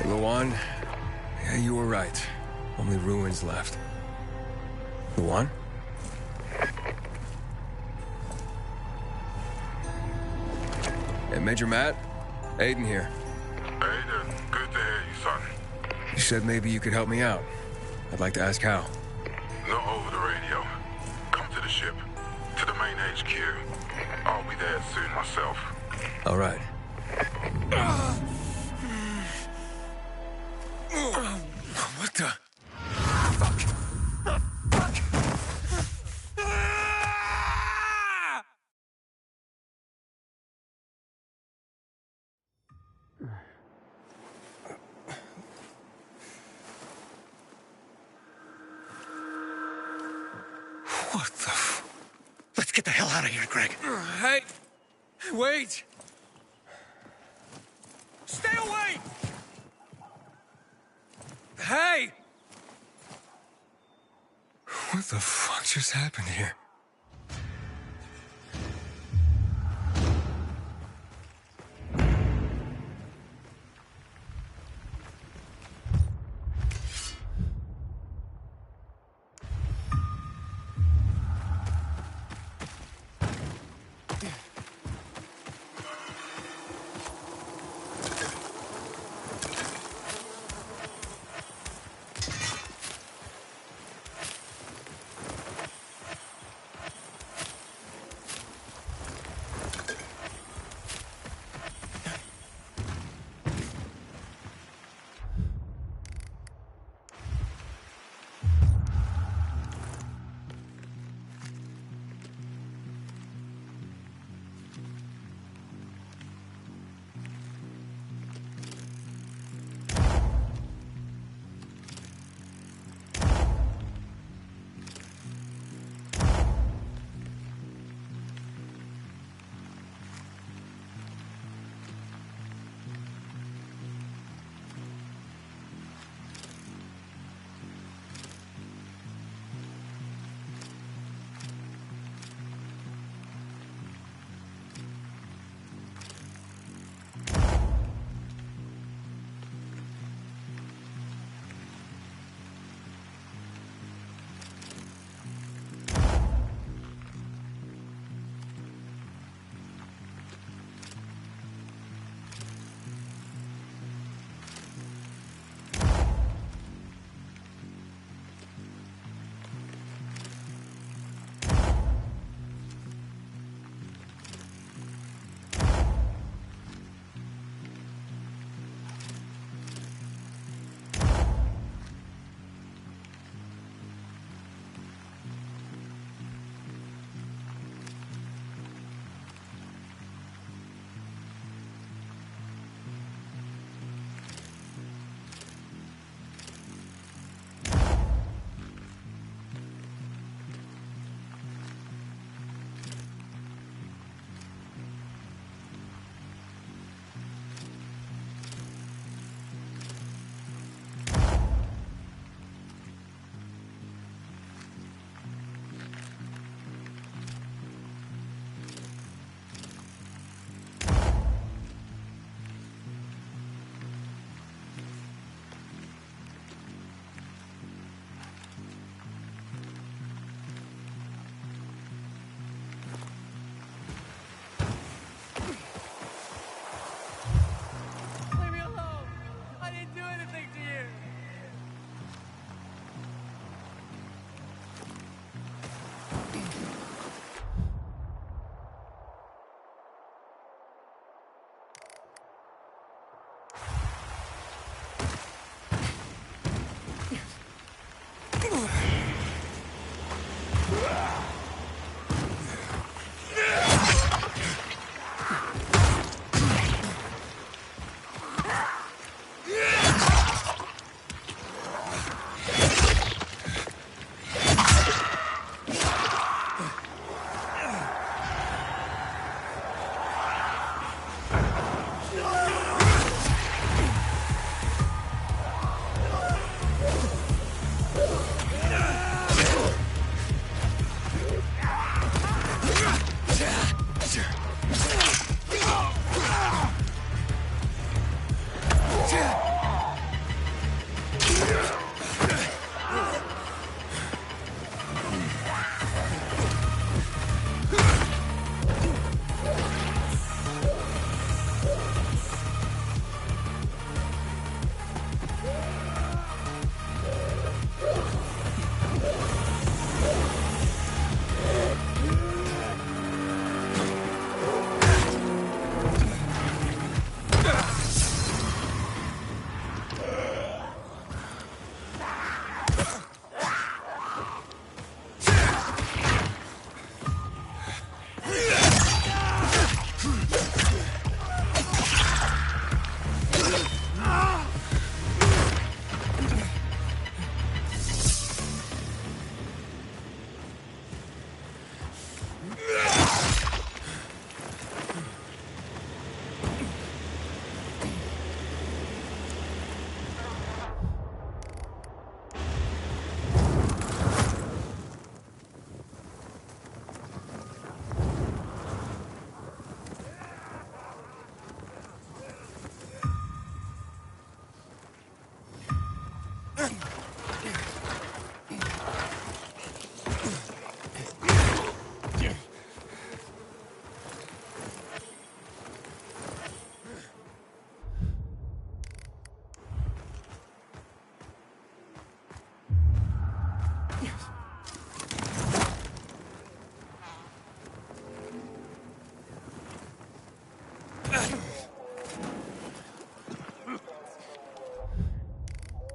Luan, yeah, you were right. Only ruins left. Luan? Hey, Major Matt? Aiden here. Aiden, good to hear you, son. You said maybe you could help me out. I'd like to ask how. Not over the radio. Come to the ship. To the main HQ. I'll be there soon myself. All right. What the? Fuck. Fuck. What the Let's get the hell out of here, Greg. Hey! Wait! Stay away! Hey! What the fuck just happened here?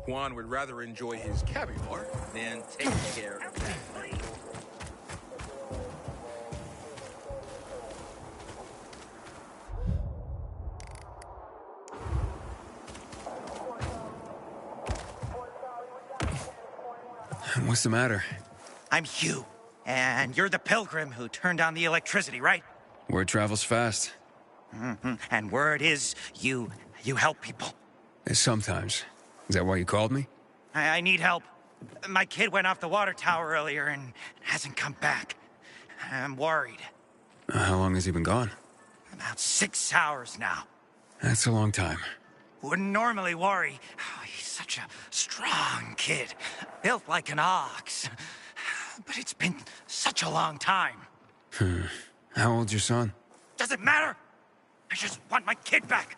Juan would rather enjoy his caviar than take care of that. What's the matter? I'm Hugh, and you're the pilgrim who turned on the electricity, right? Word travels fast. And word is you help people. Sometimes. Is that why you called me? I need help. My kid went off the water tower earlier and hasn't come back. I'm worried. How long has he been gone? About 6 hours now. That's a long time. Wouldn't normally worry. Oh, he's such a strong kid. Built like an ox. But it's been such a long time. How old's your son? Doesn't matter. I just want my kid back.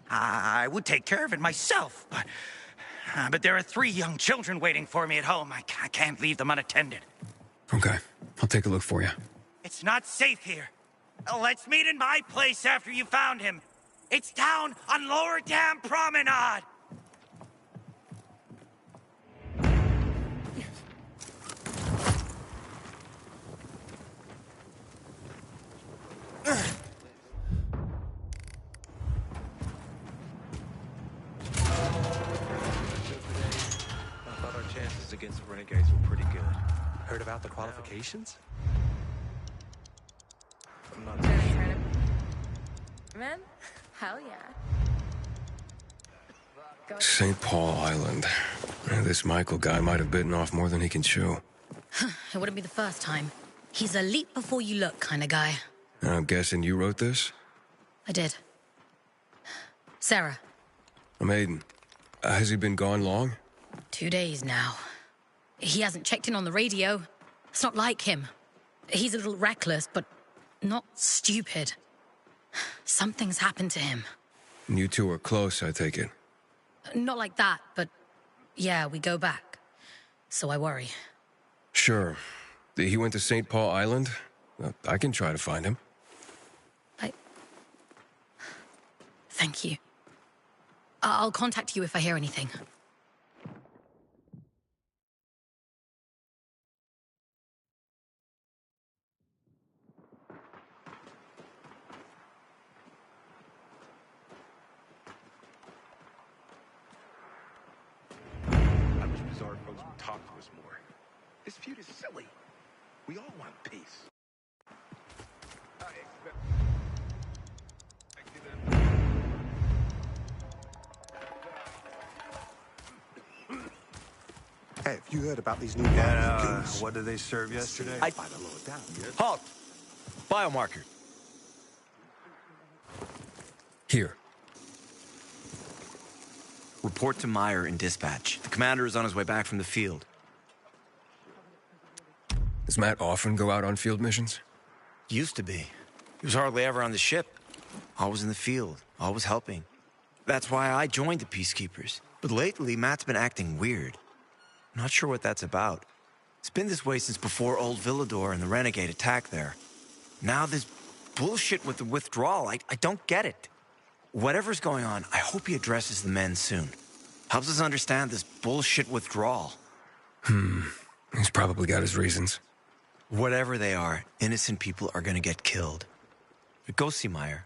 I would take care of it myself, but there are 3 young children waiting for me at home. I can't leave them unattended. Okay, I'll take a look for you. It's not safe here. Let's meet in my place after you found him. It's down on Lower Dam Promenade. Against renegades were pretty good. Heard about the qualifications? I'm not too sure. Man, hell yeah. St. Paul Island. This Michael guy might have bitten off more than he can chew. It wouldn't be the first time. He's a leap before you look kind of guy. I'm guessing you wrote this? I did. Sarah. I'm Aiden. Has he been gone long? 2 days now. He hasn't checked in on the radio. It's not like him. He's a little reckless, but not stupid. Something's happened to him. You two are close, I take it. Not like that, but yeah, we go back. So I worry. Sure. He went to St. Paul Island? I can try to find him. Thank you. I'll contact you if I hear anything. This feud is silly. We all want peace. Hey, have you heard about these new what did they serve yesterday? Halt! Biomarker. Here. Report to Meyer in dispatch. The commander is on his way back from the field. Does Matt often go out on field missions? Used to be. He was hardly ever on the ship. Always in the field, always helping. That's why I joined the Peacekeepers. But lately, Matt's been acting weird. Not sure what that's about. It's been this way since before old Villador and the Renegade attack there. Now this bullshit with the withdrawal, I don't get it. Whatever's going on, I hope he addresses the men soon. Helps us understand this bullshit withdrawal. He's probably got his reasons. Whatever they are, innocent people are gonna get killed. But go see Meyer.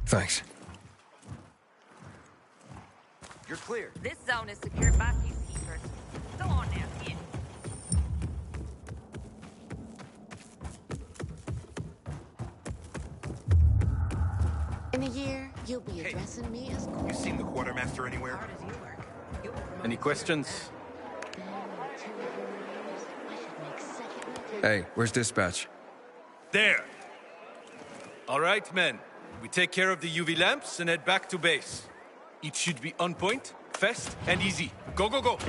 Thanks. You're clear. This zone is secured by peacekeepers. Go on now, kid. In a year, you'll be addressing me as cool. You seen the quartermaster anywhere? Any questions? Hey, where's dispatch? There. All right, men. We take care of the UV lamps and head back to base. It should be on point, fast, and easy. Go, go, go!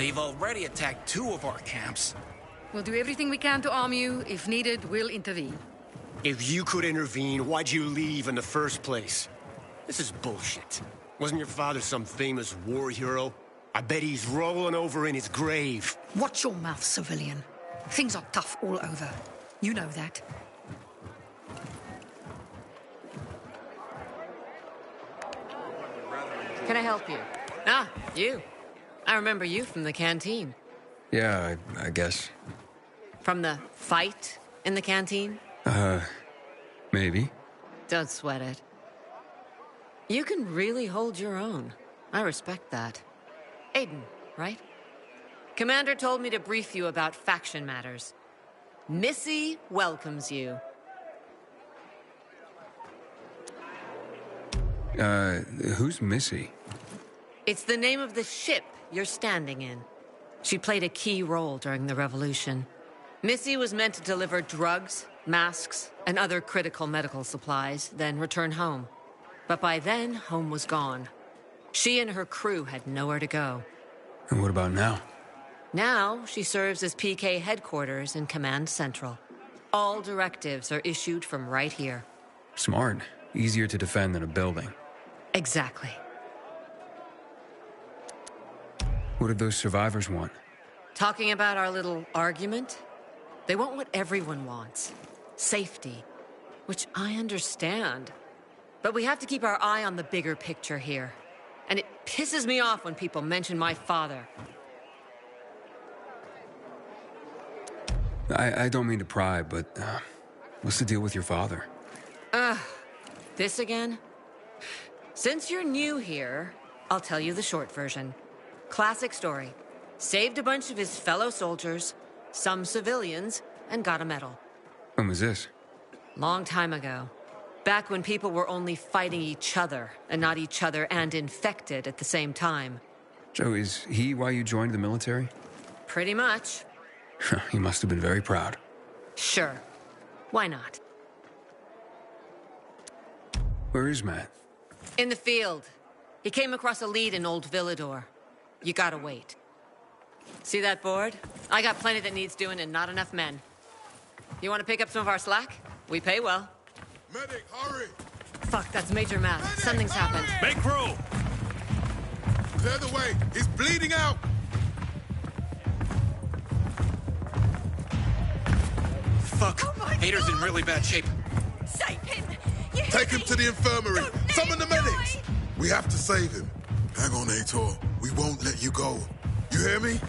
They've already attacked 2 of our camps. We'll do everything we can to arm you. If needed, we'll intervene. If you could intervene, why'd you leave in the first place? This is bullshit. Wasn't your father some famous war hero? I bet he's rolling over in his grave. Watch your mouth, civilian. Things are tough all over. You know that. Can I help you? Ah, you. I remember you from the canteen. Yeah, I guess. From the fight in the canteen? Maybe. Don't sweat it. You can really hold your own. I respect that. Aiden, right? Commander told me to brief you about faction matters. Missy welcomes you. Who's Missy? It's the name of the ship you're standing in. She played a key role during the revolution. Missy was meant to deliver drugs, masks, and other critical medical supplies, then return home. But by then, home was gone. She and her crew had nowhere to go. And what about now? Now, she serves as PK headquarters in Command Central. All directives are issued from right here. Smart. Easier to defend than a building. Exactly. What did those survivors want? Talking about our little argument? They want what everyone wants. Safety. Which I understand. But we have to keep our eye on the bigger picture here. And it pisses me off when people mention my father. I don't mean to pry, but what's the deal with your father? This again? Since you're new here, I'll tell you the short version. Classic story. Saved a bunch of his fellow soldiers, some civilians, and got a medal. When was this? Long time ago. Back when people were only fighting each other, and not each other and infected at the same time. So is he why you joined the military? Pretty much. He must have been very proud. Sure. Why not? Where is Matt? In the field. He came across a lead in Old Villador. You gotta wait. See that board? I got plenty that needs doing and not enough men. You want to pick up some of our slack? We pay well. Medic, hurry! Fuck, that's Major Matt. Medic, Something's happened. Make room! Clear the way! He's bleeding out! Fuck! Hader's in really bad shape. Save him! Take him to the infirmary! Summon the medics! We have to save him. Hang on, Aitor. We won't let you go. You hear me?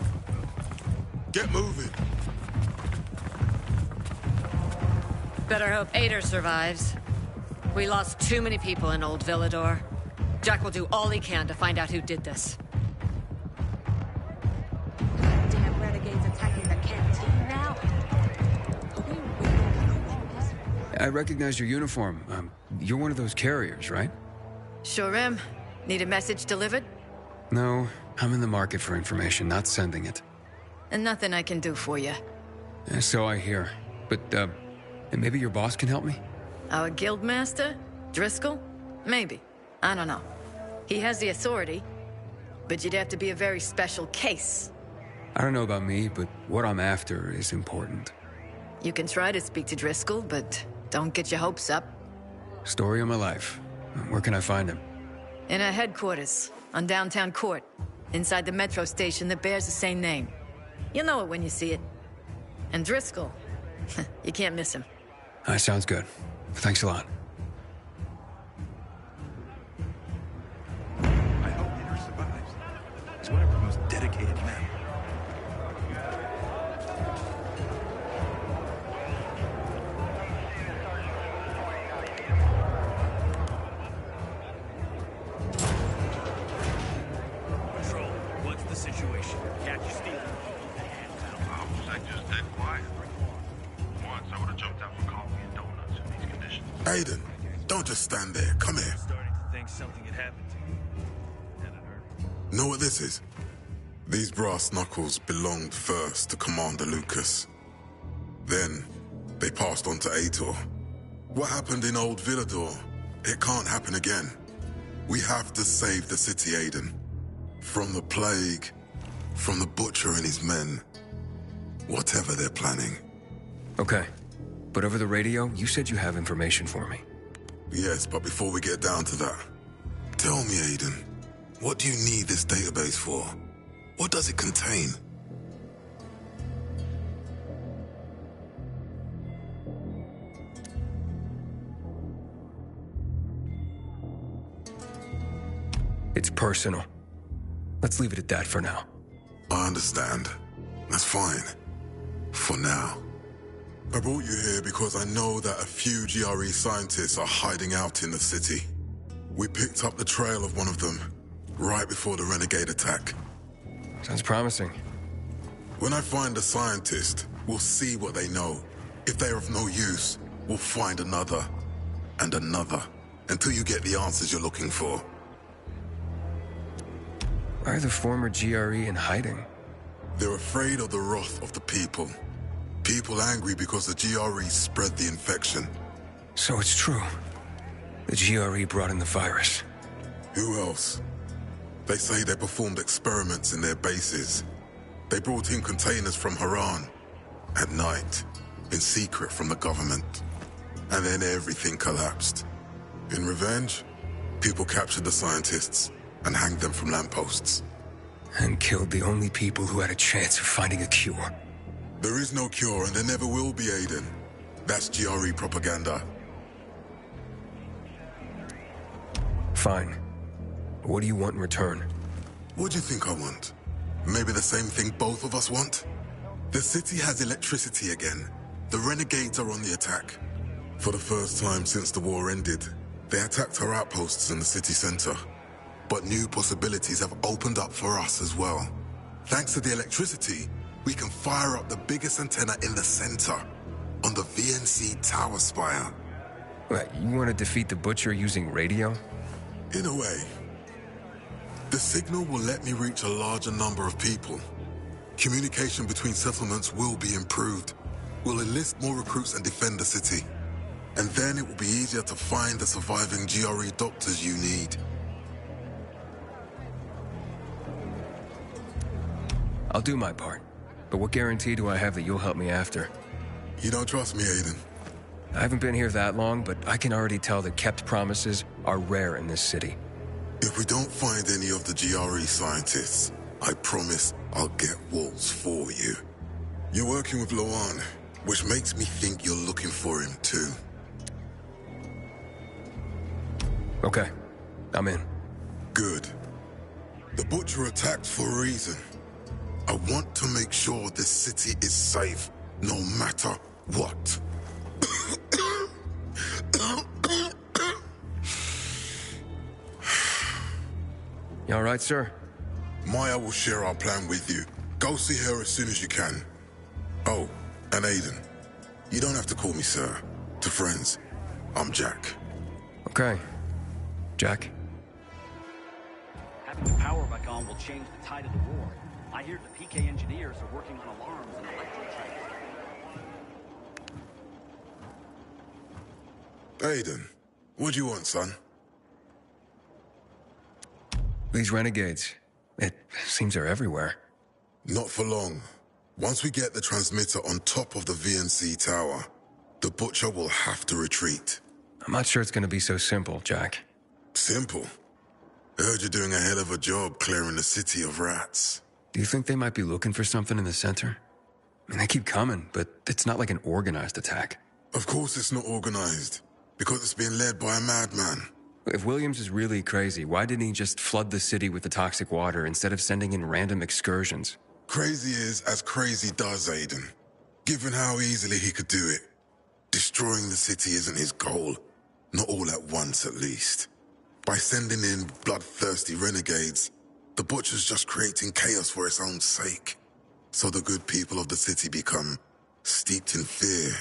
Get moving. Better hope Ader survives. We lost too many people in Old Villador. Jack will do all he can to find out who did this. Damn renegades attacking the canteen now. I recognize your uniform. You're one of those carriers, right? Sure am. Need a message delivered? No, I'm in the market for information, not sending it. And nothing I can do for you. So I hear. But, maybe your boss can help me? Our guildmaster? Driscoll? Maybe. I don't know. He has the authority, but you'd have to be a very special case. I don't know about me, but what I'm after is important. You can try to speak to Driscoll, but don't get your hopes up. Story of my life. Where can I find him? In our headquarters, on Downtown Court, inside the metro station that bears the same name. You'll know it when you see it. And Driscoll, you can't miss him. That sounds good. Thanks a lot. I hope Peter survives. He's one of our most dedicated men. Patrol, what's the situation? Catch you stealing. Sector's dead quiet. Once I would have jumped out for coffee and donuts in these conditions. Aiden, don't just stand there. Come here. Starting to think something had happened to you. And it hurt. Know what this is? These brass knuckles belonged first to Commander Lucas. Then, they passed on to Aitor. What happened in Old Villador? It can't happen again. We have to save the city, Aiden. From the plague, from the Butcher and his men. Whatever they're planning. Okay. But over the radio, you said you have information for me. Yes, but before we get down to that, tell me, Aiden, what do you need this database for? What does it contain? It's personal. Let's leave it at that for now. I understand. That's fine. For now. I brought you here because I know that a few GRE scientists are hiding out in the city. We picked up the trail of one of them right before the Renegade attack. Sounds promising. When I find a scientist, we'll see what they know. If they're of no use, we'll find another and another until you get the answers you're looking for. Why are the former GRE in hiding? They're afraid of the wrath of the people. People angry because the GRE spread the infection. So it's true. The GRE brought in the virus. Who else? They say they performed experiments in their bases. They brought in containers from Haran at night, in secret from the government. And then everything collapsed. In revenge, people captured the scientists and hanged them from lampposts. And killed the only people who had a chance of finding a cure. There is no cure and there never will be, Aiden. That's GRE propaganda. Fine. What do you want in return? What do you think I want? Maybe the same thing both of us want? The city has electricity again. The Renegades are on the attack. For the first time since the war ended, they attacked our outposts in the city center. But new possibilities have opened up for us as well. Thanks to the electricity, we can fire up the biggest antenna in the center, on the VNC tower spire. What, you want to defeat the Butcher using radio? In a way. The signal will let me reach a larger number of people. Communication between settlements will be improved. We'll enlist more recruits and defend the city. And then it will be easier to find the surviving GRE doctors you need. I'll do my part. But what guarantee do I have that you'll help me after? You don't trust me, Aiden? I haven't been here that long, but I can already tell that kept promises are rare in this city. If we don't find any of the GRE scientists, I promise I'll get Waltz for you. You're working with Loan, which makes me think you're looking for him too. Okay, I'm in. Good. The Butcher attacked for a reason. I want to make sure this city is safe, no matter what. You all right, sir? Maya will share our plan with you. Go see her as soon as you can. Oh, and Aiden, you don't have to call me sir. To friends, I'm Jack. Okay. Jack? Having the power back on will change the tide of the war. I hear the PK engineers are working on alarms and electric trains. Aiden, what do you want, son? These renegades. It seems they're everywhere. Not for long. Once we get the transmitter on top of the VNC tower, the Butcher will have to retreat. I'm not sure it's gonna be so simple, Jack. Simple? I heard you're doing a hell of a job clearing the city of rats. Do you think they might be looking for something in the center? I mean, they keep coming, but it's not like an organized attack. Of course it's not organized, because it's being led by a madman. If Williams is really crazy, why didn't he just flood the city with the toxic water instead of sending in random excursions? Crazy is as crazy does, Aiden. Given how easily he could do it. Destroying the city isn't his goal. Not all at once, at least. By sending in bloodthirsty renegades, the Butcher's just creating chaos for its own sake. So the good people of the city become steeped in fear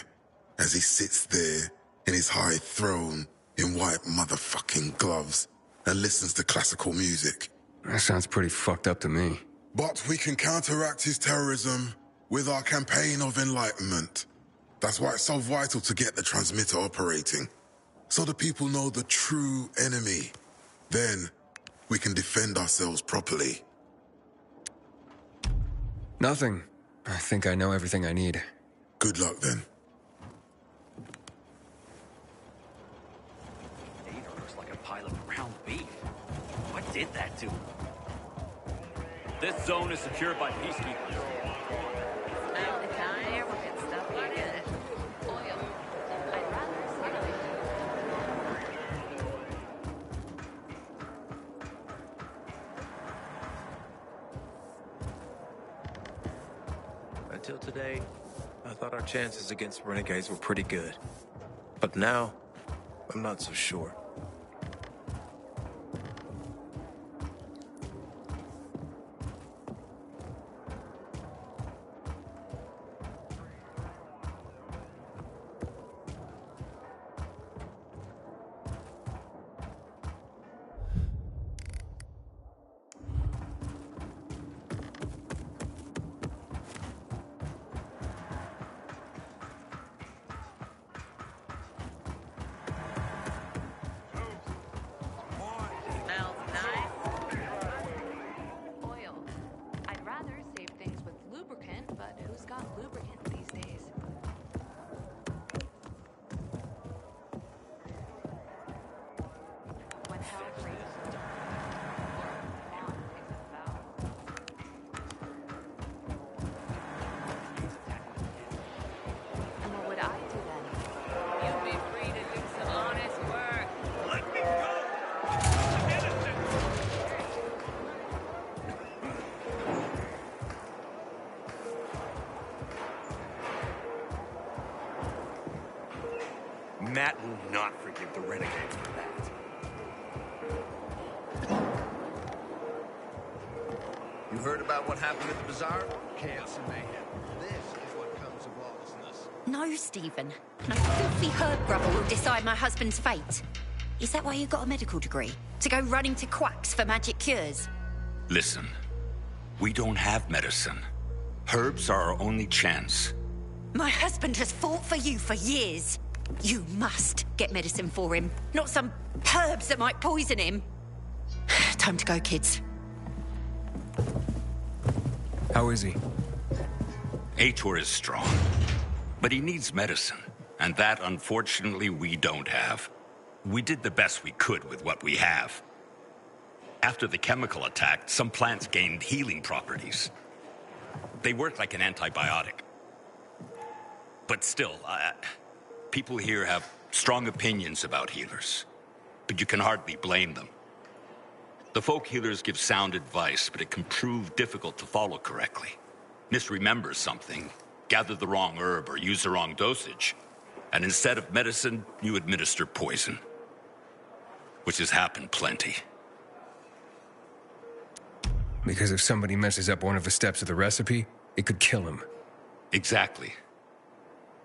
as he sits there in his high throne in white motherfucking gloves and listens to classical music. That sounds pretty fucked up to me. But we can counteract his terrorism with our campaign of enlightenment. That's why it's so vital to get the transmitter operating, so the people know the true enemy. Then we can defend ourselves properly. Nothing. I think I know everything I need. Good luck, then. Vader looks like a pile of ground beef. What did that to him? This zone is secured by peacekeepers. Until today, I thought our chances against renegades were pretty good. But now, I'm not so sure. Matt will not forgive the renegades for that. You heard about what happened at the bazaar? Chaos and mayhem. This is what comes of lawlessness. No, Stephen. No filthy herb grubber will decide my husband's fate. Is that why you got a medical degree? To go running to quacks for magic cures? Listen, we don't have medicine. Herbs are our only chance. My husband has fought for you for years. You must get medicine for him, not some herbs that might poison him. Time to go, kids. How is he? Aitor is strong, but he needs medicine, and that, unfortunately, we don't have. We did the best we could with what we have. After the chemical attack, some plants gained healing properties. They work like an antibiotic. But still, people here have strong opinions about healers, but you can hardly blame them. The folk healers give sound advice, but it can prove difficult to follow correctly. Misremember something, gather the wrong herb, or use the wrong dosage, and instead of medicine, you administer poison. Which has happened plenty. Because if somebody messes up one of the steps of the recipe, it could kill him. Exactly.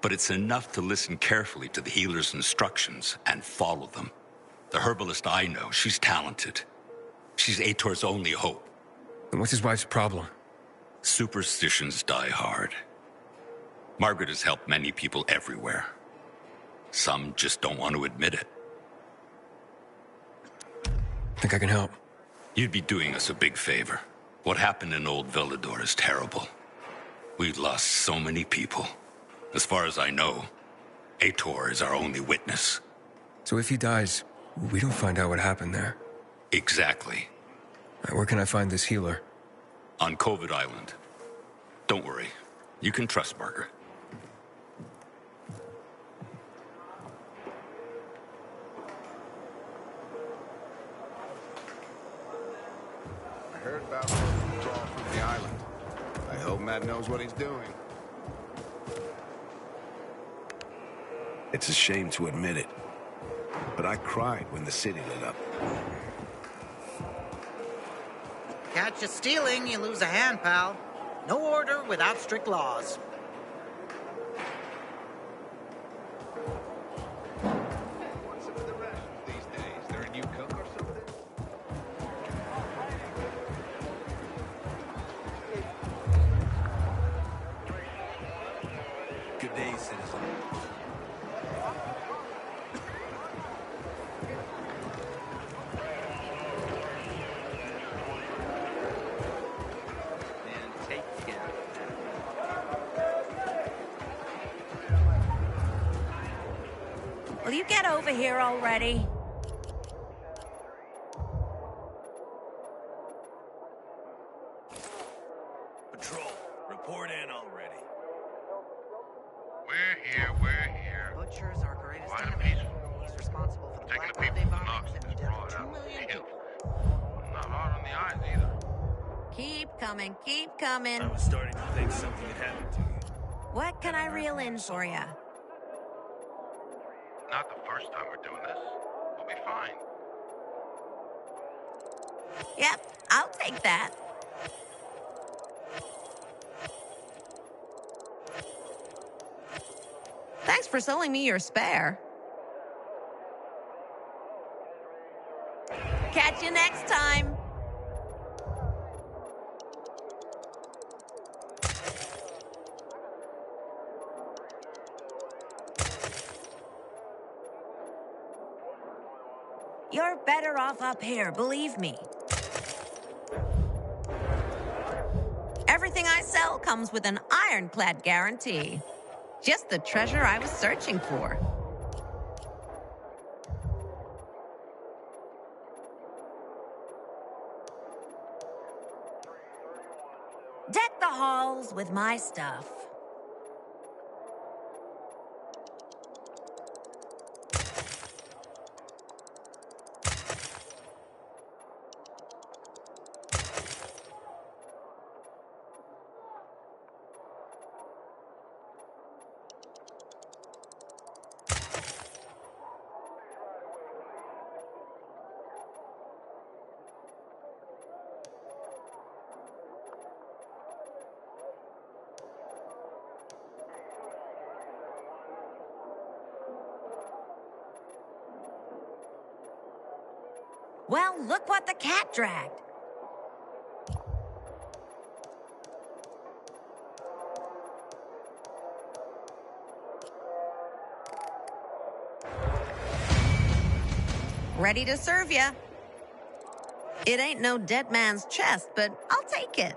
But it's enough to listen carefully to the healer's instructions and follow them. The herbalist I know, she's talented. She's Aitor's only hope. And what's his wife's problem? Superstitions die hard. Margaret has helped many people everywhere. Some just don't want to admit it. Think I can help? You'd be doing us a big favor. What happened in Old Villador is terrible. We've lost so many people. As far as I know, Aitor is our only witness. So if he dies, we don't find out what happened there. Exactly. Where can I find this healer? On COVID Island. Don't worry. You can trust Margaret. I heard about withdrawal from the island. I hope Matt knows what he's doing. It's a shame to admit it, but I cried when the city lit up. Catch you stealing, you lose a hand, pal. No order without strict laws. What's up with the rations these days? There a new cook or something? Good day, citizen. And take care. Will you get over here already? Patrol, report in already. We're here. Butcher's our greatest Quiet and enemy. peaceful. He's responsible for the Taking Black the people Monday from bombings Knox and the is death brought of 2 out. million Peaceful. people. Not hard on the eyes either. Keep coming, keep coming. I was starting to think something had happened to you. What can I reel in for you? Not the first time we're doing this. We'll be fine. Yep, I'll take that. Thanks for selling me your spare. Catch you next time. You're better off up here, believe me. Everything I sell comes with an ironclad guarantee. Just the treasure I was searching for. Deck the halls with my stuff. Well, look what the cat dragged. Ready to serve ya. It ain't no dead man's chest, but I'll take it.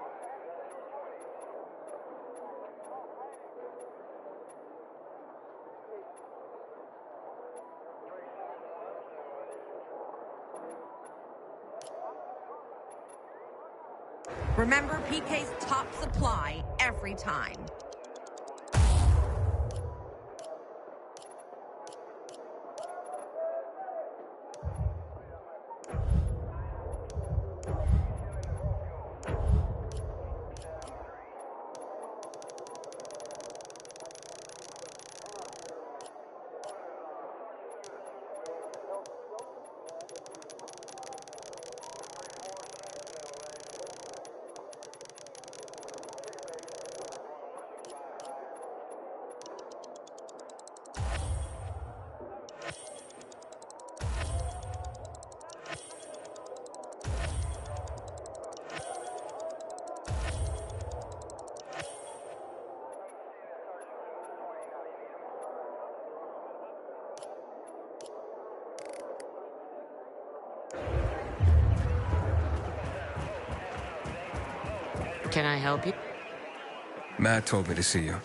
Remember PK's top supply every time. Can I help you? Matt told me to see you.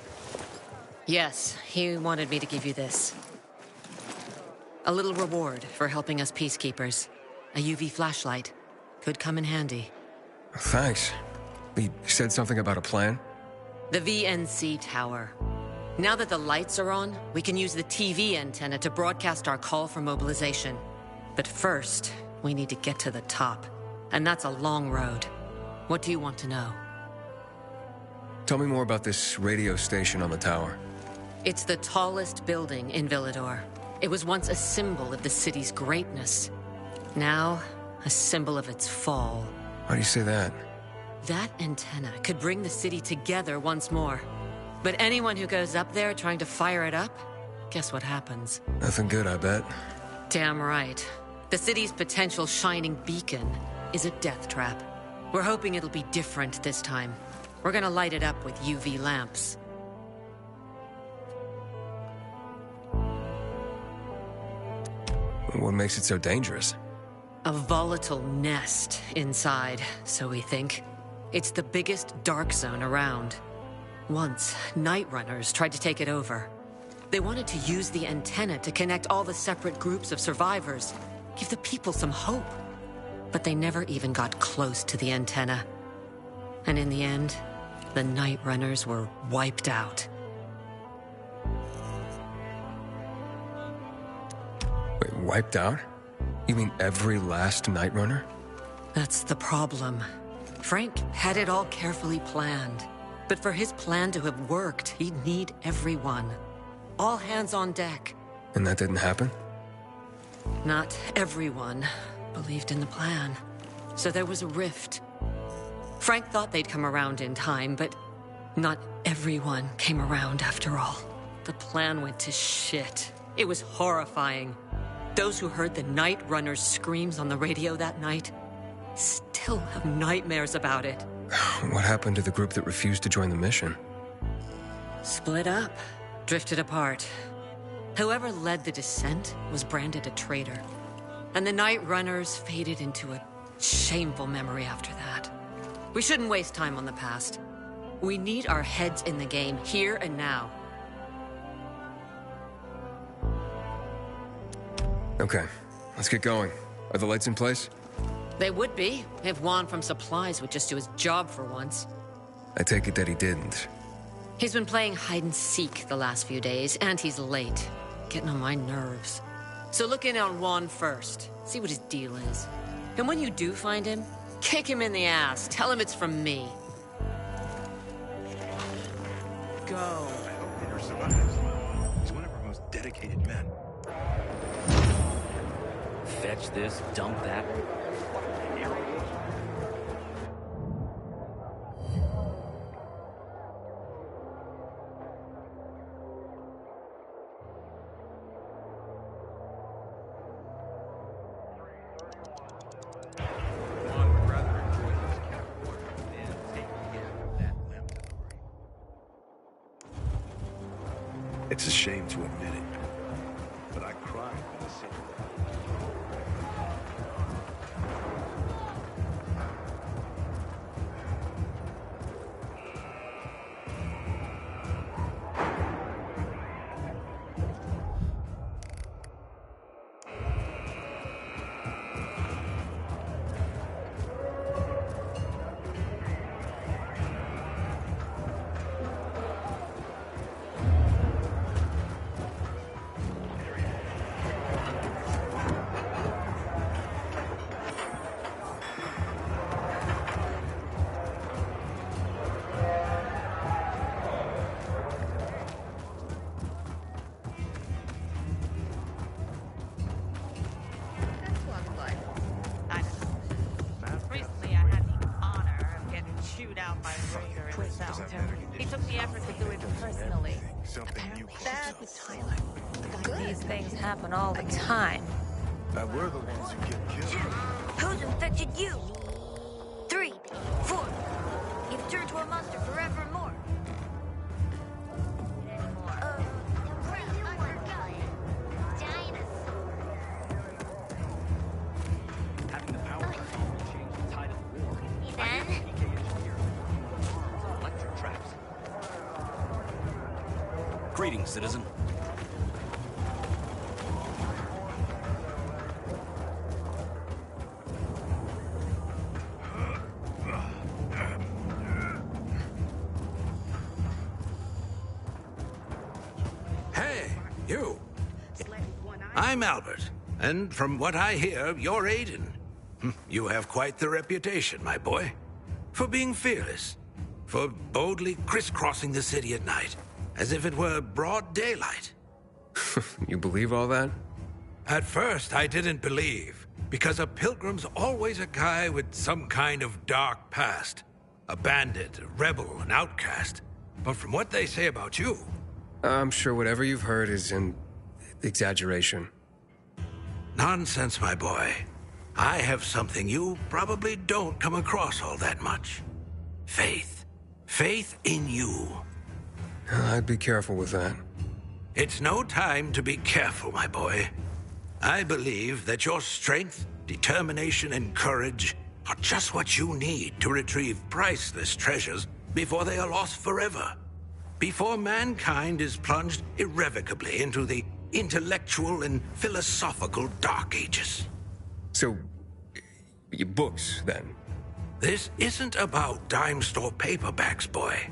Yes, he wanted me to give you this. A little reward for helping us peacekeepers. A UV flashlight. Could come in handy. Thanks. He said something about a plan? The VNC tower. Now that the lights are on, we can use the TV antenna to broadcast our call for mobilization. But first, we need to get to the top. And that's a long road. What do you want to know? Tell me more about this radio station on the tower. It's the tallest building in Villador. It was once a symbol of the city's greatness. Now, a symbol of its fall. Why do you say that? That antenna could bring the city together once more. But anyone who goes up there trying to fire it up, guess what happens? Nothing good, I bet. Damn right. The city's potential shining beacon is a death trap. We're hoping it'll be different this time. We're gonna light it up with UV lamps. What makes it so dangerous? A volatile nest inside, so we think. It's the biggest dark zone around. Once, Night Runners tried to take it over. They wanted to use the antenna to connect all the separate groups of survivors, give the people some hope. But they never even got close to the antenna. And in the end, the Night Runners were wiped out. Wait, wiped out? You mean every last Night Runner? That's the problem. Frank had it all carefully planned. But for his plan to have worked, he'd need everyone. All hands on deck. And that didn't happen? Not everyone believed in the plan. So there was a rift. Frank thought they'd come around in time, but not everyone came around after all. The plan went to shit. It was horrifying. Those who heard the Night Runners' screams on the radio that night still have nightmares about it. What happened to the group that refused to join the mission? Split up. Drifted apart. Whoever led the descent was branded a traitor. And the Night Runners faded into a shameful memory after that. We shouldn't waste time on the past. We need our heads in the game, here and now. Okay, let's get going. Are the lights in place? They would be, if Juan from Supplies would just do his job for once. I take it that he didn't. He's been playing hide-and-seek the last few days, and he's late. Getting on my nerves. So look in on Juan first. See what his deal is. And when you do find him, kick him in the ass. Tell him it's from me. Go. Peter survives. He's one of our most dedicated men. Fetch this, dump that. It's a shame to admit it, but I cried when the city... Recently, I had the honor of getting chewed out by a raider in the south. He took the effort to do it personally. That's Tyler. These things happen all the time. We're the ones who get killed. Who's infected you? 3, 4. You've turned to a monster forevermore. Having the power to change the tide of the war. Then? Electric traps. Greetings, citizen. Hey, you. I'm Albert, and from what I hear, you're Aiden. You have quite the reputation, my boy, for being fearless, for boldly crisscrossing the city at night, as if it were broad daylight. You believe all that? At first, I didn't believe, because a pilgrim's always a guy with some kind of dark past. A bandit, a rebel, an outcast. But from what they say about you... I'm sure whatever you've heard is an exaggeration. Nonsense, my boy. I have something you probably don't come across all that much. Faith. Faith in you. I'd be careful with that. It's no time to be careful, my boy. I believe that your strength, determination, and courage are just what you need to retrieve priceless treasures before they are lost forever. before mankind is plunged irrevocably into the intellectual and philosophical Dark Ages. So, books, then? This isn't about dime store paperbacks, boy.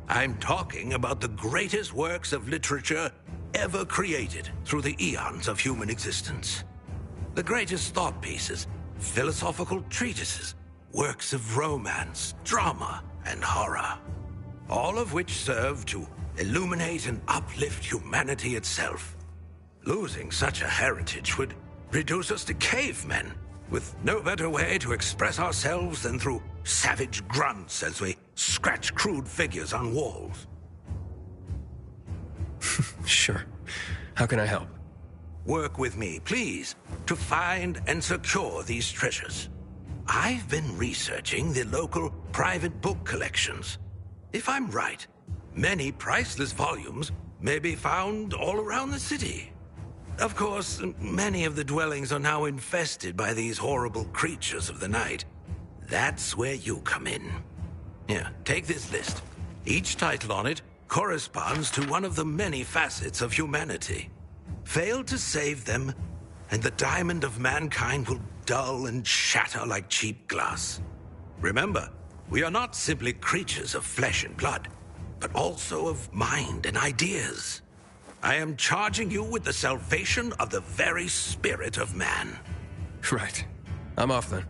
I'm talking about the greatest works of literature ever created through the eons of human existence. The greatest thought pieces, philosophical treatises, works of romance, drama, and horror. All of which serve to illuminate and uplift humanity itself. Losing such a heritage would reduce us to cavemen, with no better way to express ourselves than through savage grunts as we scratch crude figures on walls. Sure. How can I help? Work with me, please, to find and secure these treasures. I've been researching the local private book collections. If I'm right, many priceless volumes may be found all around the city. Of course, many of the dwellings are now infested by these horrible creatures of the night. That's where you come in. Here, take this list. Each title on it corresponds to one of the many facets of humanity. Fail to save them, and the diamond of mankind will dull and shatter like cheap glass. Remember, we are not simply creatures of flesh and blood, but also of mind and ideas. I am charging you with the salvation of the very spirit of man. Right. I'm off then.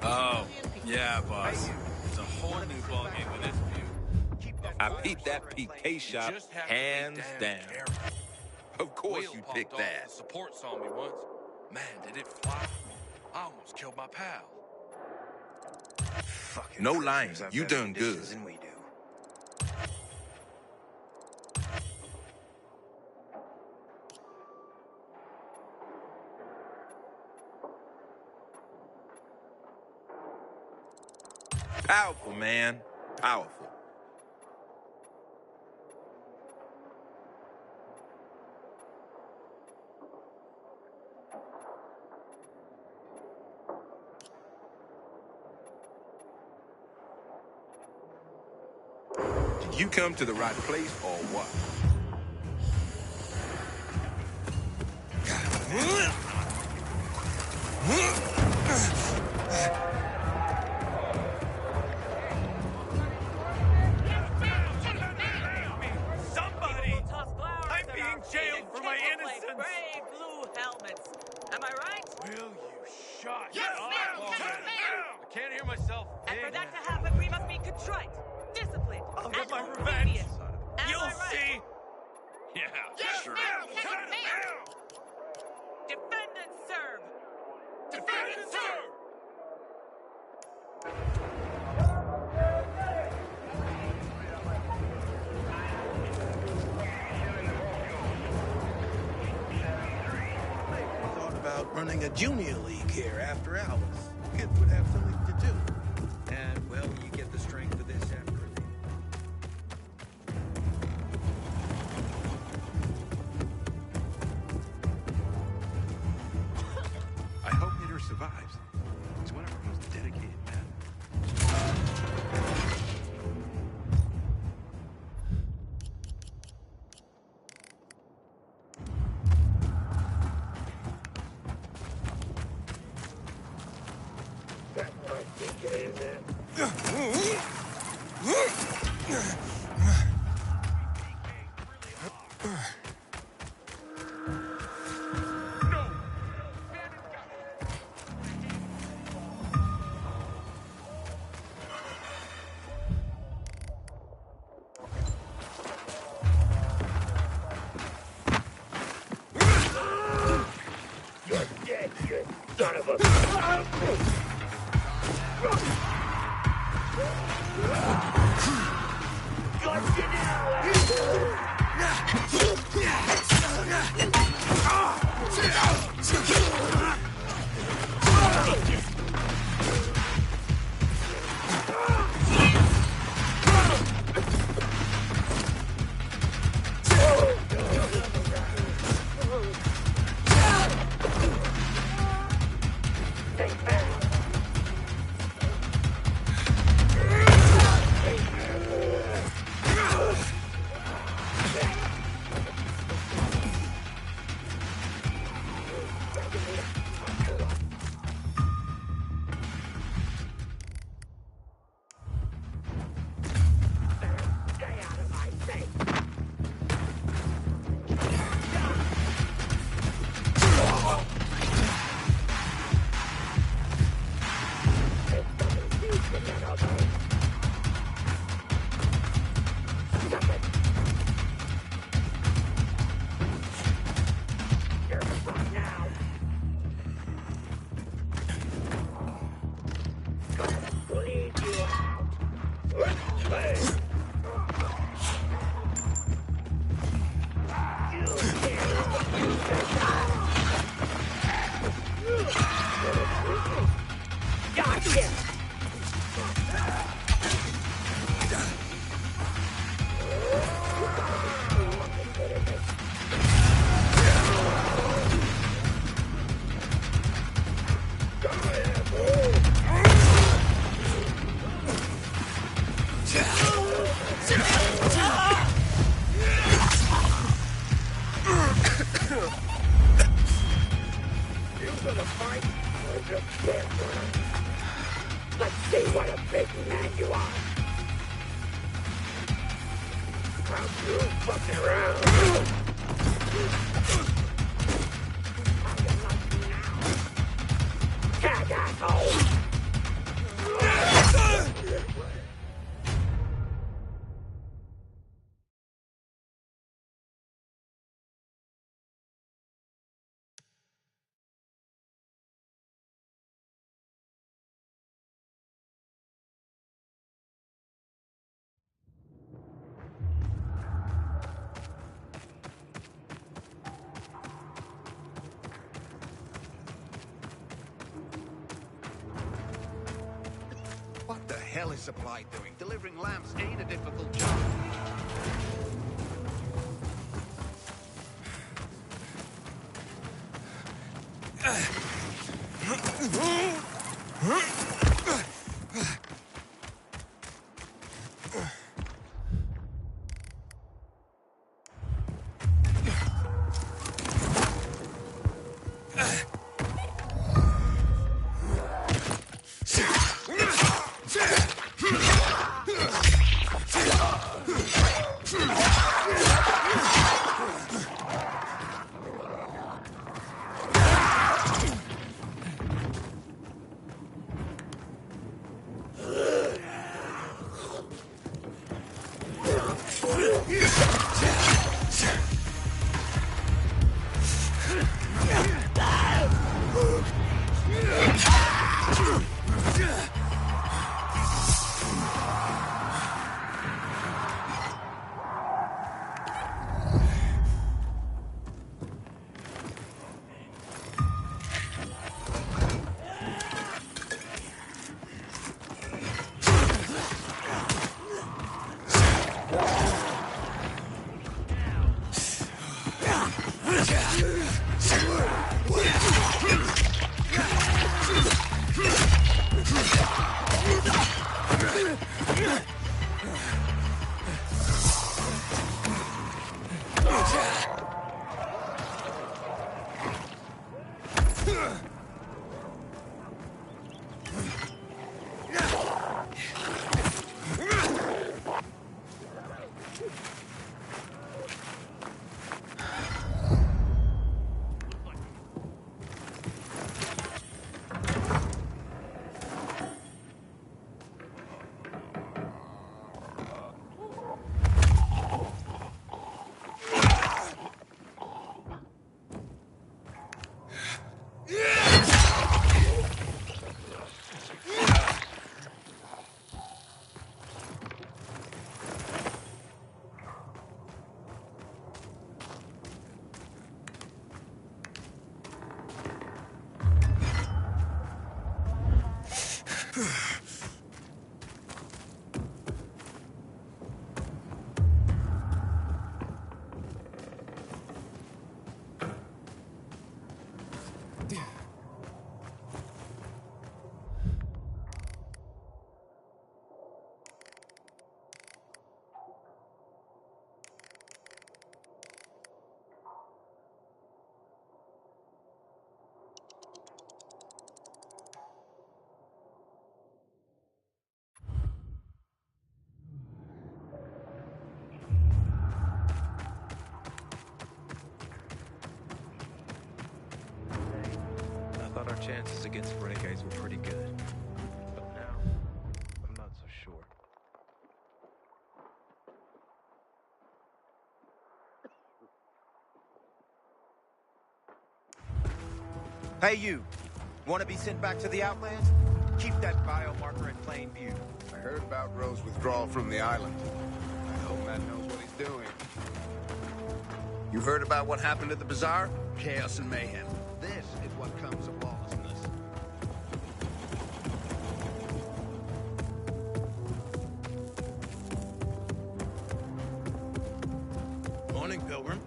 Oh, yeah, boss. It's a whole new ballgame with this view. I peeped that PK shop hands down. Of course you picked that. The support saw me once. Man, did it fly. I almost killed my pal. No lying, you done good. Powerful, man. Powerful. Did you come to the right place or what? Jailed for my innocence. Brave blue helmets. Am I right? Will you shut Yes, up? ma'am. Yes, ma'am. I can't hear myself. And for that to happen, we must be contrite, disciplined, I'll get and my revenge. obedient. Am You'll I right? see. Yeah, Yes, sure. ma'am. Yes, ma'am. Defend and serve. Defend and serve. About running a junior league here after hours. Kids would have something to do. And, well, you get the strength for this after it. I hope Peter survives. He's one of our most dedicated men. Let's see what a big man you are. I'm through fucking around. How you like me now? Tag asshole! What the hell is Supply doing? Delivering lamps ain't a difficult job. Thought our chances against renegades were pretty good. But now, I'm not so sure. Hey, you. Want to be sent back to the Outlands? Keep that biomarker in plain view. I heard about Rowe's withdrawal from the island. I hope Matt knows what he's doing. You heard about what happened at the bazaar? Chaos and mayhem. This is what comes of lawlessness. Morning, Pilgrim.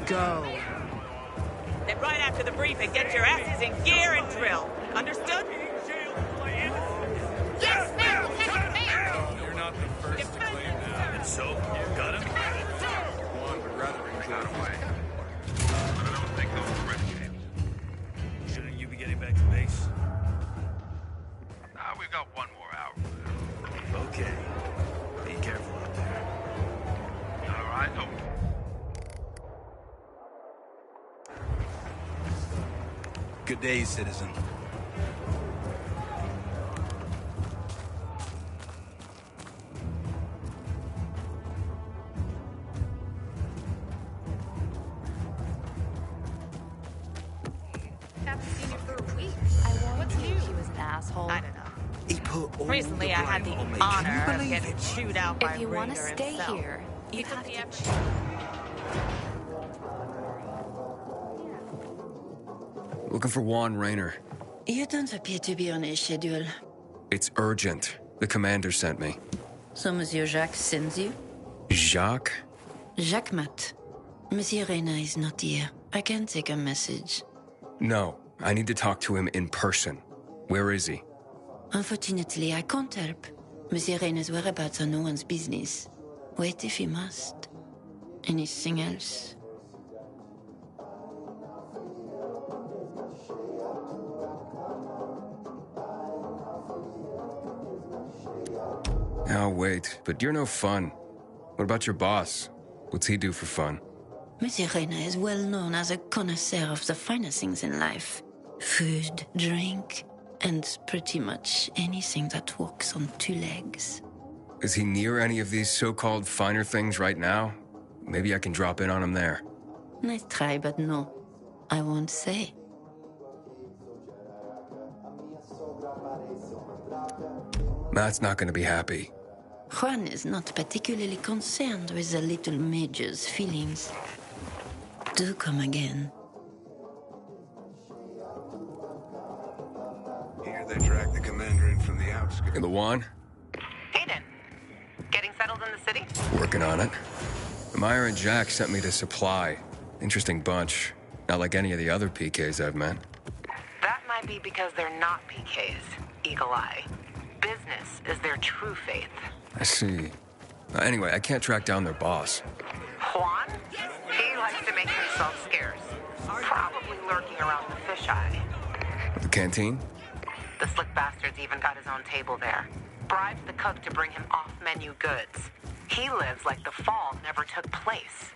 Go. Then right after the briefing, get your asses in gear and drill. Understood? Yes, ma'am! Lieutenant Mayor! You're not the first to claim that. And so, you got him? One would rather bring that away. I don't think those are renegades. Shouldn't you be getting back to base? We've got one more hour. Okay. Be careful out there. All right, Good day, citizen. Haven't seen you for a week. I warned you he was an asshole. I don't know. He put all Recently, the I had the blame on me. honor Can you of believe getting it? chewed out by If you want to Raider stay himself. here, you have to. Looking for Juan Raynor. You don't appear to be on a schedule. It's urgent. The commander sent me. So Monsieur Jacques sends you? Jacques? Jacques Mat. Monsieur Reyna is not here. I can take a message. No, I need to talk to him in person. Where is he? Unfortunately, I can't help. Monsieur Reyna's whereabouts are no one's business. Wait if you must. Anything else? Oh, wait, but you're no fun. What about your boss? What's he do for fun? Monsieur Reyna is well known as a connoisseur of the finer things in life. Food, drink, and pretty much anything that walks on two legs. Is he near any of these so-called finer things right now? Maybe I can drop in on him there. Nice try, but no. I won't say. Matt's not gonna be happy. Juan is not particularly concerned with the little major's feelings. Do come again. Here they dragged the commander in from the outskirts. Hey, Luan, Hayden, getting settled in the city? working on it. Meyer and Jack sent me to supply. Interesting bunch. Not like any of the other PKs I've met. That might be because they're not PKs, Eagle Eye. Business is their true faith. I see. Anyway, I can't track down their boss. Juan? He likes to make himself scarce. Probably lurking around the fisheye. The canteen? The slick bastard's even got his own table there. Bribes the cook to bring him off-menu goods. He lives like the fall never took place.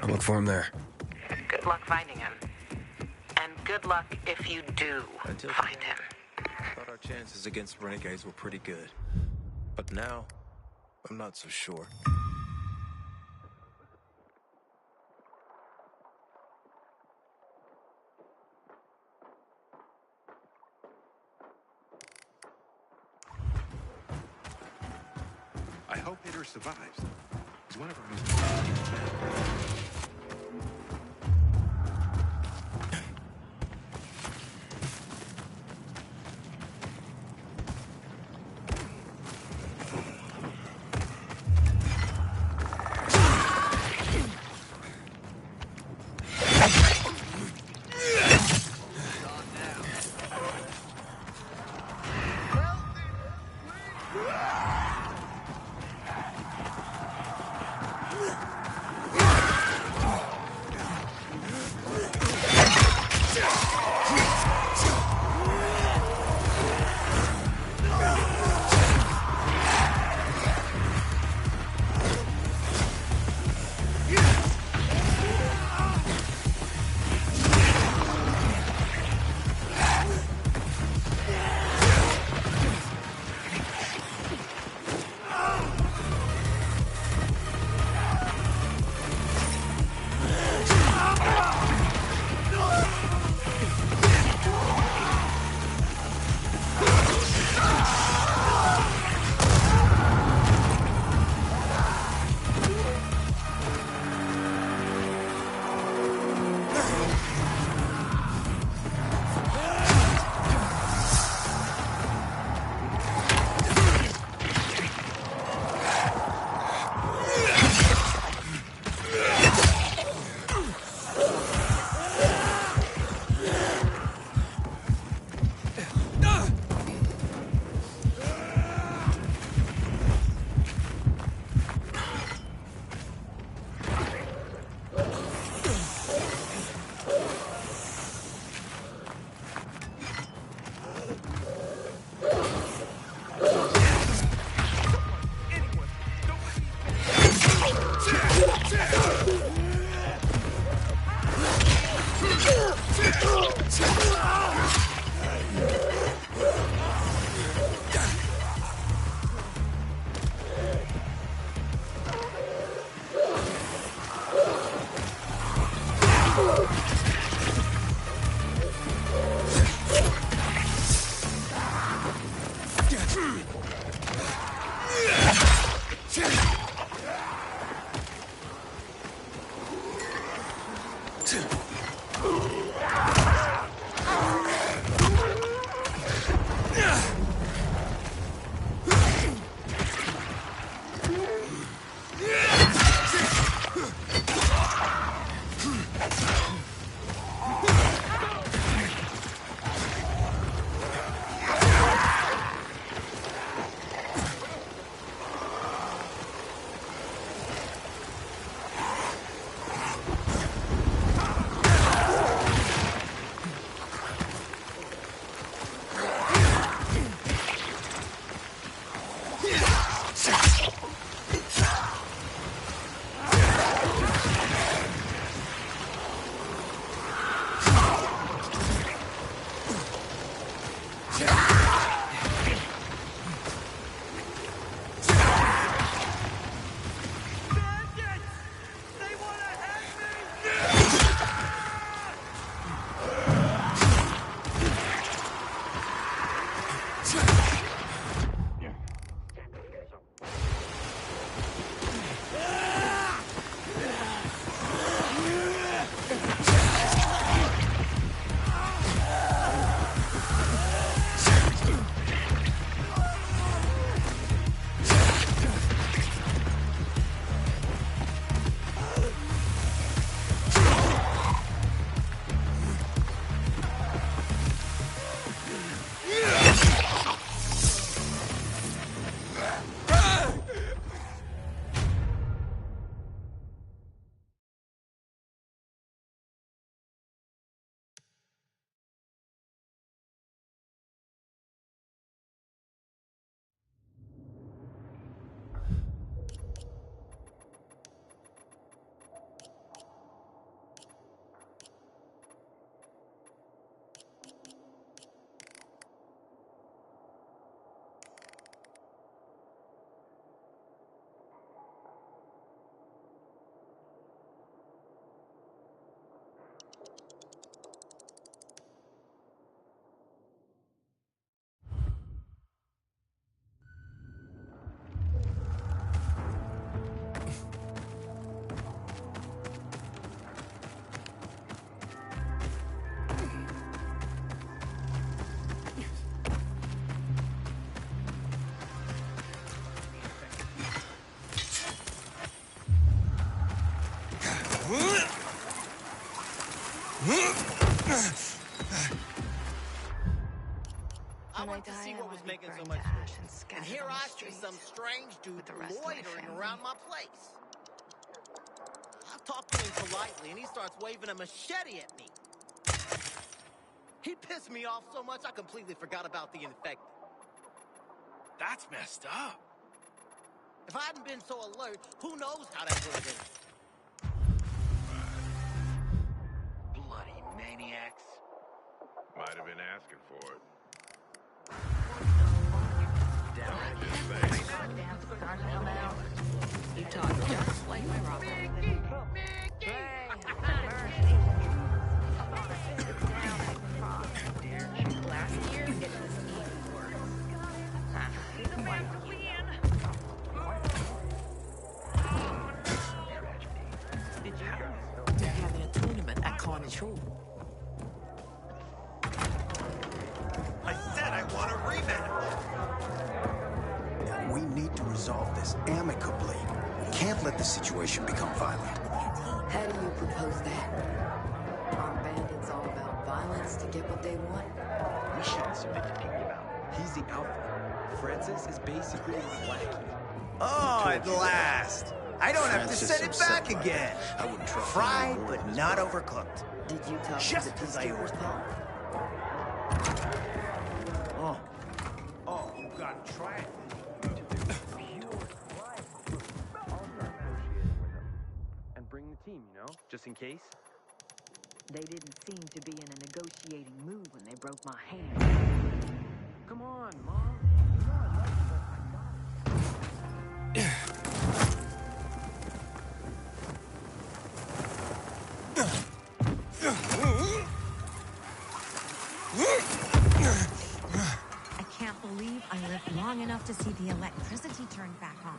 I'll look for him there. Good luck finding him. And good luck if you do find him. Thought our chances against renegades were pretty good. But now, I'm not so sure. I hope Hitter survives. He's one of our most... I went to see what was making so much noise. And here I see some strange dude loitering around my place. I talked to him politely, and he starts waving a machete at me. He pissed me off so much I completely forgot about the infected. That's messed up. If I hadn't been so alert, who knows how that would have been. Bloody maniacs. Might have been asking for it. You talk just like my Robert. Last year, it was even worse. Did you hear? They're having a tournament at Carnage Hall. I said I want a rematch. We need to resolve this amicably. We can't let the situation become violent. How do you propose that? Are bandits all about violence to get what they want? We shouldn't submit to Pete about. He's the alpha. Francis is basically his lackey. Oh, at last! I don't have to send it back again. I wouldn't trust Fried, but not overcooked. Did you talk Just to the as I ordered. Oh, you gotta try it. And bring the team, you know, just in case. They didn't seem to be in a negotiating mood when they broke my hand. Come on, Mom. to see the electricity turned back on.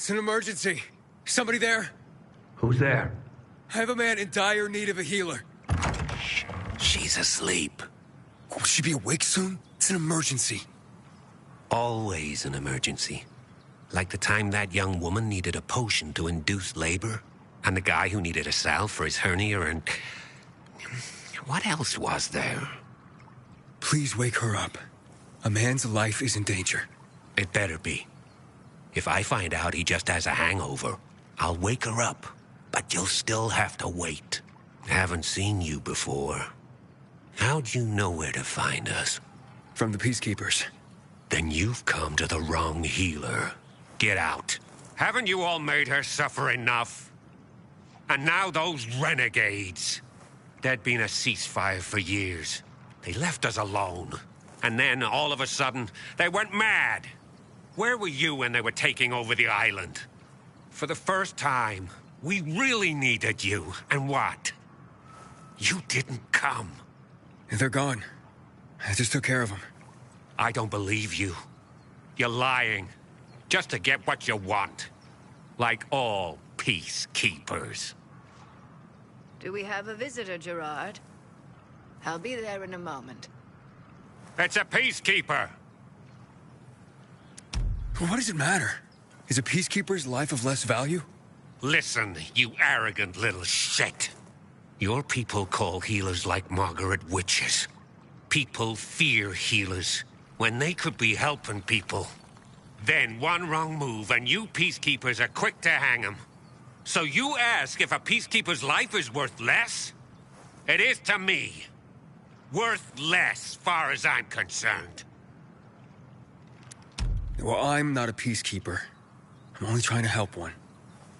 It's an emergency. Somebody there? Who's there? I have a man in dire need of a healer. She's asleep. Will she be awake soon? It's an emergency. Always an emergency. Like the time that young woman needed a potion to induce labor, and the guy who needed a salve for his hernia, and... what else was there? Please wake her up. A man's life is in danger. It better be. If I find out he just has a hangover, I'll wake her up. But you'll still have to wait. Haven't seen you before. How'd you know where to find us? From the Peacekeepers. Then you've come to the wrong healer. Get out. Haven't you all made her suffer enough? And now those renegades. There'd been a ceasefire for years. They left us alone. And then, all of a sudden, they went mad. Where were you when they were taking over the island? For the first time, we really needed you. And what? You didn't come. They're gone. I just took care of them. I don't believe you. You're lying. Just to get what you want. Like all peacekeepers. Do we have a visitor, Gerard? I'll be there in a moment. It's a peacekeeper. What does it matter? Is a peacekeeper's life of less value? Listen, you arrogant little shit. Your people call healers like Margaret witches. People fear healers when they could be helping people. Then one wrong move and you peacekeepers are quick to hang them. So you ask if a peacekeeper's life is worth less? It is to me. Worth less, far as I'm concerned. Well, I'm not a peacekeeper. I'm only trying to help one.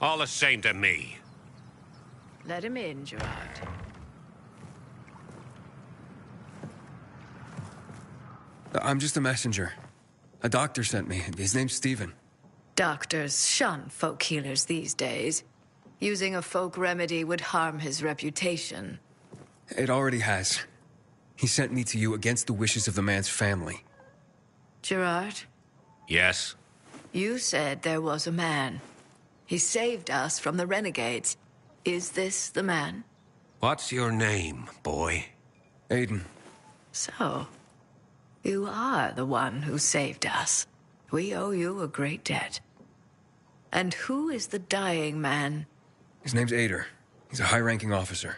All the same to me. Let him in, Gerard. I'm just a messenger. A doctor sent me. His name's Stephen. Doctors shun folk healers these days. Using a folk remedy would harm his reputation. It already has. He sent me to you against the wishes of the man's family. Gerard? Yes? You said there was a man. He saved us from the renegades. Is this the man? What's your name, boy? Aiden. So, you are the one who saved us. We owe you a great debt. And who is the dying man? His name's Ader. He's a high-ranking officer.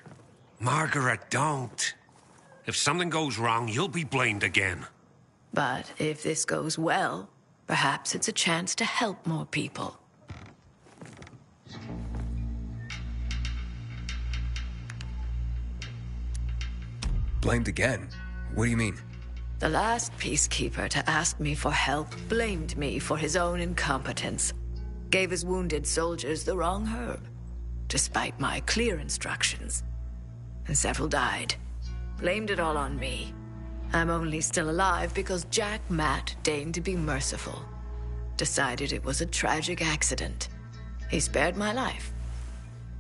Margaret, don't. If something goes wrong, you'll be blamed again. But if this goes well, perhaps it's a chance to help more people. Blamed again? What do you mean? The last peacekeeper to ask me for help blamed me for his own incompetence. Gave his wounded soldiers the wrong herb, despite my clear instructions. And several died. Blamed it all on me. I'm only still alive because Jack Matt deigned to be merciful. Decided it was a tragic accident. He spared my life,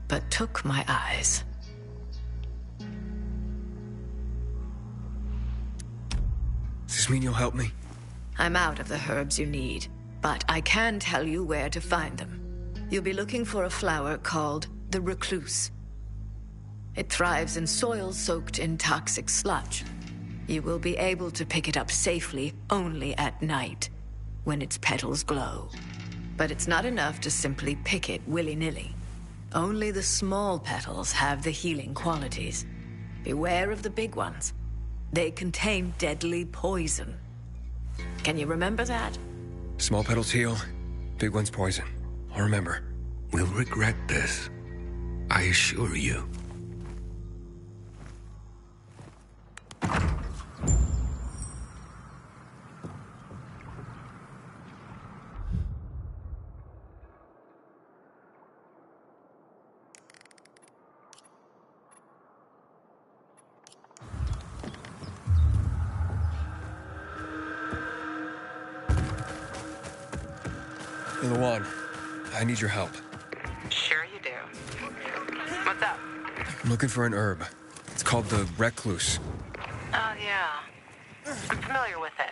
but took my eyes. Does this mean you'll help me? I'm out of the herbs you need, but I can tell you where to find them. You'll be looking for a flower called the recluse. It thrives in soil soaked in toxic sludge. You will be able to pick it up safely only at night, when its petals glow. But it's not enough to simply pick it willy-nilly. Only the small petals have the healing qualities. Beware of the big ones. They contain deadly poison. Can you remember that? Small petals heal, big ones poison. I'll remember. We'll regret this. I assure you. Hey, Lawan, I need your help. Sure you do. What's up? I'm looking for an herb. It's called the recluse. Oh, yeah. I'm familiar with it.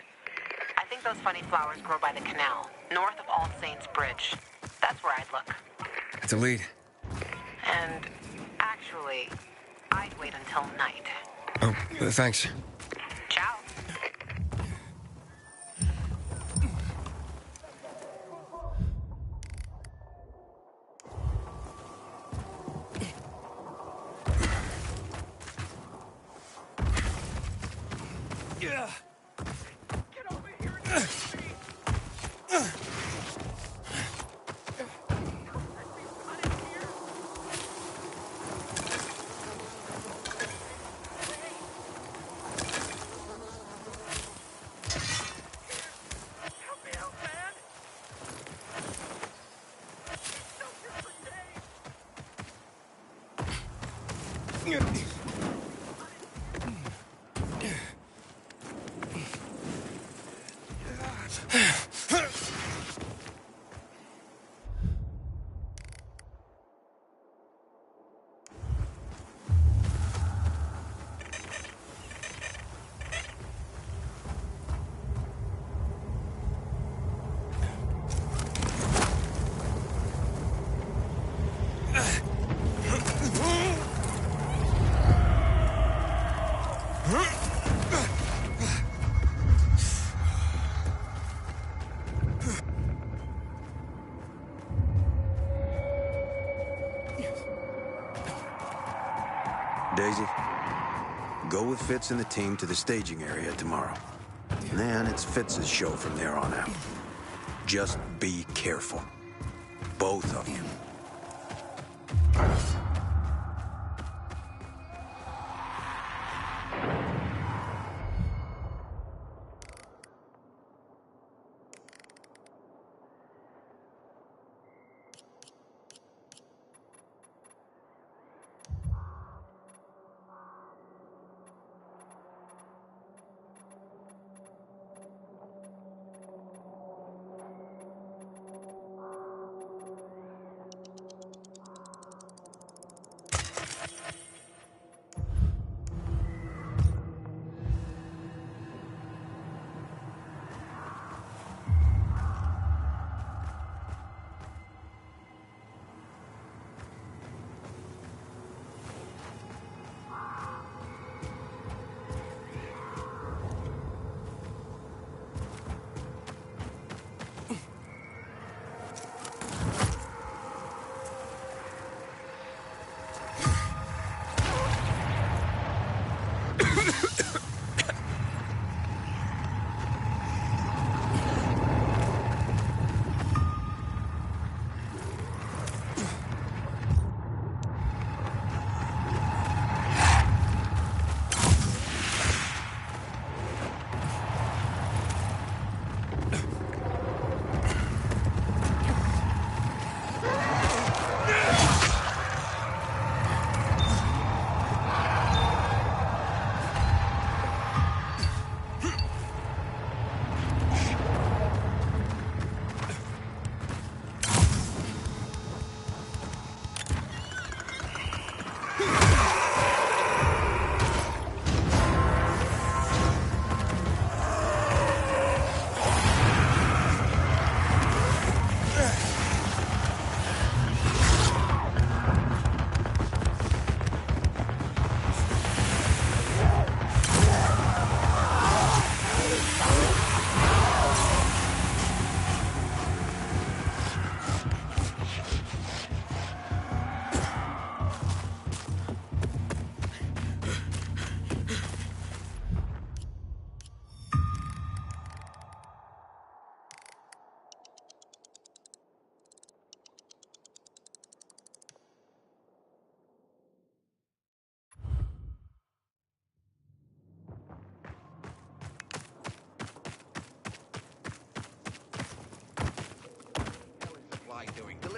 I think those funny flowers grow by the canal, north of All Saints Bridge. That's where I'd look. It's a lead. And actually, I'd wait until night. Oh, thanks. Ciao. Yeah. Get over here and help me. Daisy, go with Fitz and the team to the staging area tomorrow. And then it's Fitz's show from there on out. Just be careful. Both of you.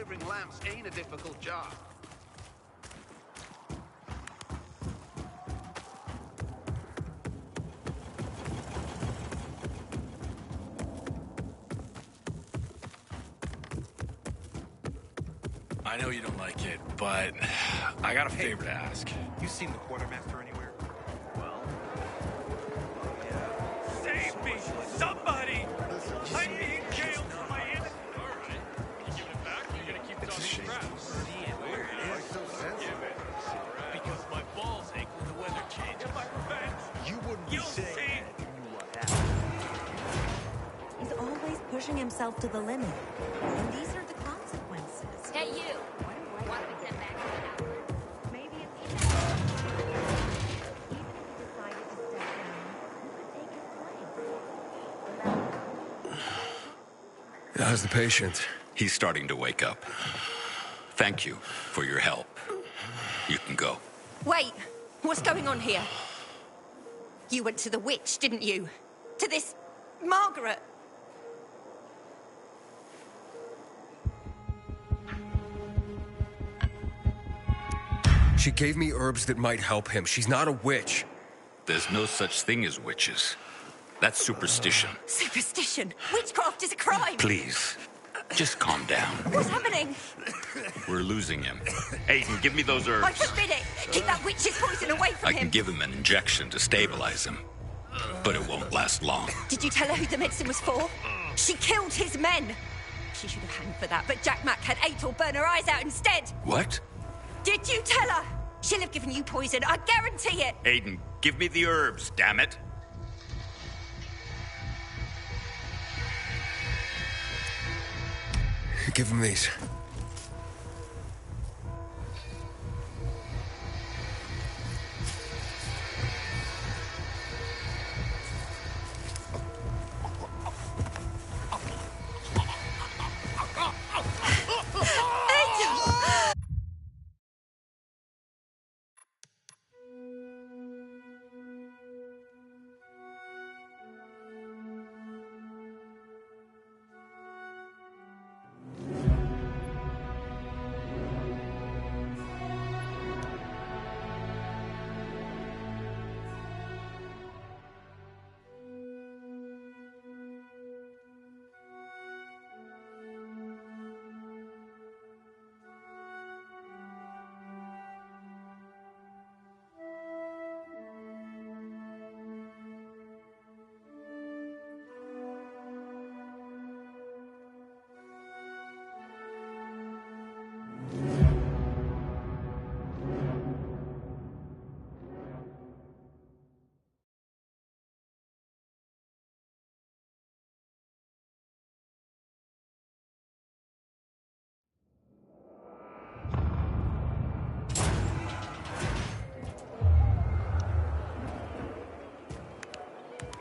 delivering lamps ain't a difficult job. I know you don't like it, but I got a favor to ask. You seen the quartermaster anywhere? Well, yeah. Save me! Somebody! I'm being jailed for my innocence! Alright. You giving it back, or you gonna keep talking crap? Because my balls ache when the weather changes. Get my revenge! You wouldn't be saying that if you knew what happened. He's always pushing himself to the limit. And these are the consequences. Hey, you! Want to get back to the outlet? Maybe it's even if he decided to step down, who could take his place? How's the patient? He's starting to wake up. Thank you for your help. You can go. Wait! What's going on here? You went to the witch, didn't you? To this... Margaret! She gave me herbs that might help him. She's not a witch. There's no such thing as witches. That's superstition. Superstition! Witchcraft is a crime! Please, just calm down. What's happening? We're losing him. Aiden, give me those herbs. I forbid it! Keep that witch's poison away from I him! can give him an injection to stabilize him, but it won't last long. Did you tell her who the medicine was for? She killed his men! She should have hanged for that, but Jack Mack had Atel burn her eyes out instead! What? Did you tell her? She'll have given you poison, I guarantee it! Aiden, give me the herbs, damn it. Give him these.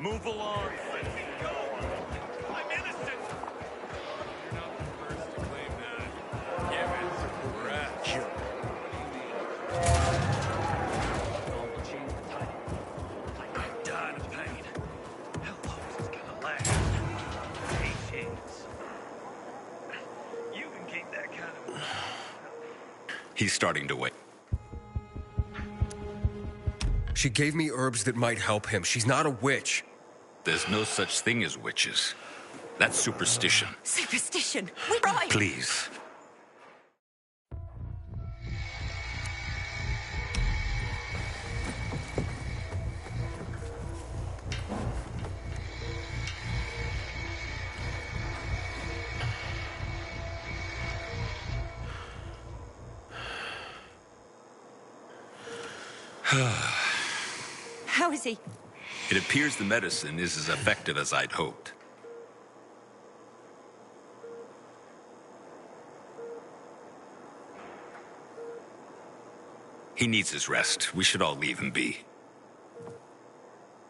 Move along. Let me go! I'm innocent! You're not the first to claim that. Give it. We're at. Sure. I'm dying of pain. How long is this gonna last? Patience. You can keep that kind of... He's starting to wake. She gave me herbs that might help him. She's not a witch. There's no such thing as witches. That's superstition. Superstition? We're right! Please. How is he? It appears the medicine is as effective as I'd hoped. He needs his rest. We should all leave him be.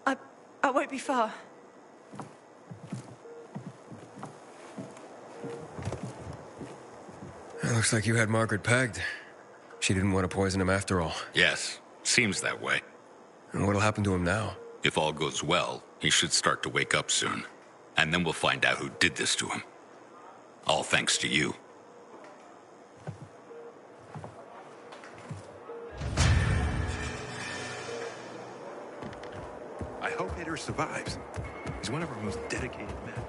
I won't be far. It looks like you had Margaret pegged. She didn't want to poison him after all. Yes, seems that way. And what'll happen to him now? If all goes well, he should start to wake up soon. And then we'll find out who did this to him. All thanks to you. Tater survives. He's one of our most dedicated men.